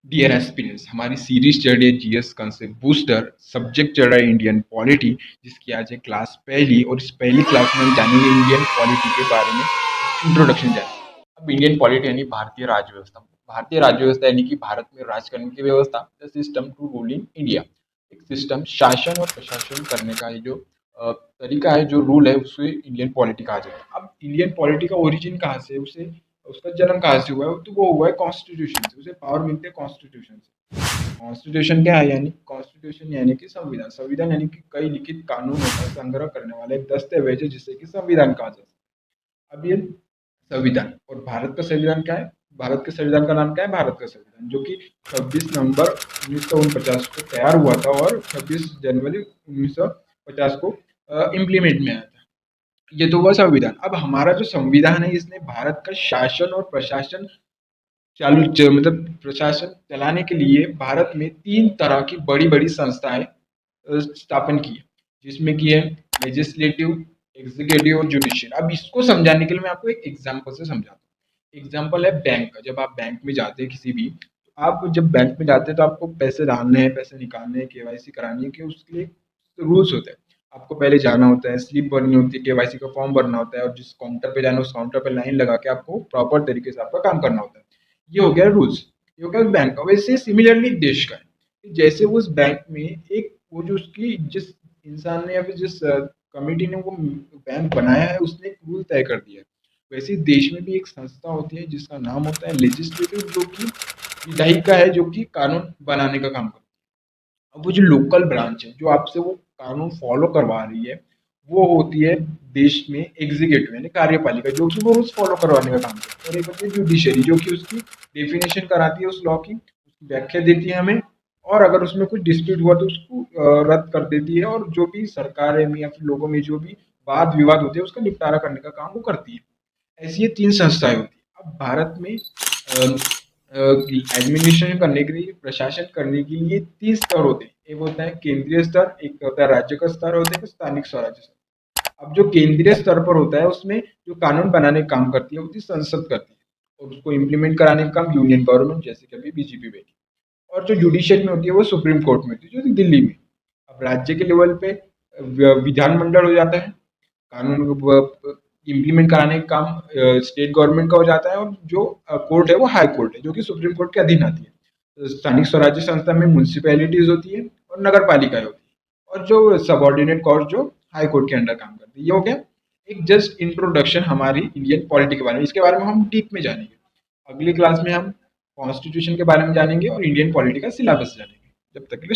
Dear aspirants, हमारी series चल रही है जीएस कंसेप्ट बूस्टर। सब्जेक्ट चल रहा है इंडियन पॉलिटी, जिसकी आज है क्लास पहली। और इस पहली क्लास में हम जानेंगे इंडियन पॉलिटी के बारे में, इंट्रोडक्शन जानेंगे। अब इंडियन पॉलिटी यानी भारतीय राज्य व्यवस्था। भारतीय राज्य व्यवस्था यानी कि भारत में राज करने की व्यवस्था, the system to rule in India. एक सिस्टम, शासन और प्रशासन करने का ये जो तरीका है, जो रूल है, उसे इंडियन पॉलिटी कहा जाता है। अब इंडियन पॉलिटी का ओरिजिन कहाँ से, उसे उसका जन्म कहाँ से हुआ है, तो वो हुआ है कॉन्स्टिट्यूशन से। उसे पावर मिलती है कॉन्स्टिट्यूशन से। कॉन्स्टिट्यूशन क्या है, यानी कॉन्स्टिट्यूशन यानी कि संविधान। संविधान यानी कि कई लिखित कानूनों का संग्रह करने वाला एक दस्तावेज है, जिसे कि संविधान कहा जाता है। अब ये संविधान, और भारत का संविधान क्या है, भारत के संविधान का नाम क्या है, भारत का संविधान, जो कि 26 नवंबर 1949 को तैयार हुआ था और 26 जनवरी 1950 को इम्प्लीमेंट में आया था। ये तो हुआ संविधान। अब हमारा जो संविधान है, इसने भारत का शासन और प्रशासन मतलब प्रशासन चलाने के लिए भारत में 3 तरह की बड़ी बड़ी संस्थाएं स्थापन की है, जिसमें की है लेजिस्लेटिव, एग्जीक्यूटिव और जुडिशियल। अब इसको समझाने के लिए मैं आपको एक एग्जांपल से समझाता हूँ। एग्जांपल है बैंक का। जब आप बैंक में जाते हैं किसी भी, तो आप जब बैंक में जाते हैं तो आपको पैसे डालने हैं, पैसे निकालने हैं, केवाईसी करानी है, कि उसके लिए रूल्स होते हैं। आपको पहले जाना होता है, स्लिप भरनी होती है, केवाईसी का फॉर्म भरना होता है, और जिस काउंटर पे जाना है उस काउंटर पे लाइन लगा के आपको प्रॉपर तरीके से आपका काम करना होता है। ये हो गया रूल्स, ये हो गया बैंक का। वैसे सिमिलरली देश का है, जैसे उस बैंक में एक वो जो उसकी जिस इंसान ने या फिर जिस कमिटी ने वो बैंक बनाया है, उसने एक रूल तय कर दिया है। वैसे ही देश में भी एक संस्था होती है जिसका नाम होता है लेजिस्लेटिव, जो कि विधायिका है, जो कि कानून बनाने का काम करती है। अब वो जो लोकल ब्रांच है, जो आपसे वो कानून फॉलो करवा रही है, वो होती है देश में एग्जीक्यूटिव यानी कार्यपालिका, जो कि वो रूल्स फॉलो करवाने का काम करती है। और एक होती है जुडिशरी, जो कि उसकी डेफिनेशन कराती है उस लॉ की, उसकी व्याख्या देती है हमें, और अगर उसमें कुछ डिस्प्यूट हुआ तो उसको रद्द कर देती है, और जो भी सरकार में या फिर लोगों में जो भी वाद विवाद होते हैं उसका निपटारा करने का काम वो करती है। ऐसी ये 3 संस्थाएं होती है। अब भारत में एडमिनिस्ट्रेशन करने के लिए, प्रशासन करने के लिए 3 स्तर होते हैं। एक होता है केंद्रीय स्तर, एक होता है राज्य का स्तर, होता है स्थानिक स्वराज्य स्तर। अब जो केंद्रीय स्तर पर होता है, उसमें जो कानून बनाने का काम करती है वो संसद करती है, और उसको इम्प्लीमेंट कराने का काम यूनियन गवर्नमेंट, जैसे कभी बीजेपी बैठी। और जो जुडिशियल में होती है वो सुप्रीम कोर्ट में होती है, जो कि दिल्ली में। अब राज्य के लेवल पे विधानमंडल हो जाता है, कानून इम्प्लीमेंट कराने का काम स्टेट गवर्नमेंट का हो जाता है, और जो कोर्ट है वो हाई कोर्ट है, जो कि सुप्रीम कोर्ट के अधीन आती है। तो स्थानिक स्वराज्य संस्था में म्यूनिसिपैलिटीज होती है और नगर पालिकाएं होती है, और जो सबॉर्डिनेट कोर्ट जो हाई कोर्ट के अंडर काम करती है। ये हो गया एक जस्ट इंट्रोडक्शन हमारी इंडियन पॉलिटी के बारे में। इसके बारे में हम डीप में जानेंगे। अगली क्लास में हम कॉन्स्टिट्यूशन के बारे में जानेंगे और इंडियन पॉलिटी का सिलेबस जानेंगे। जब तक के लिए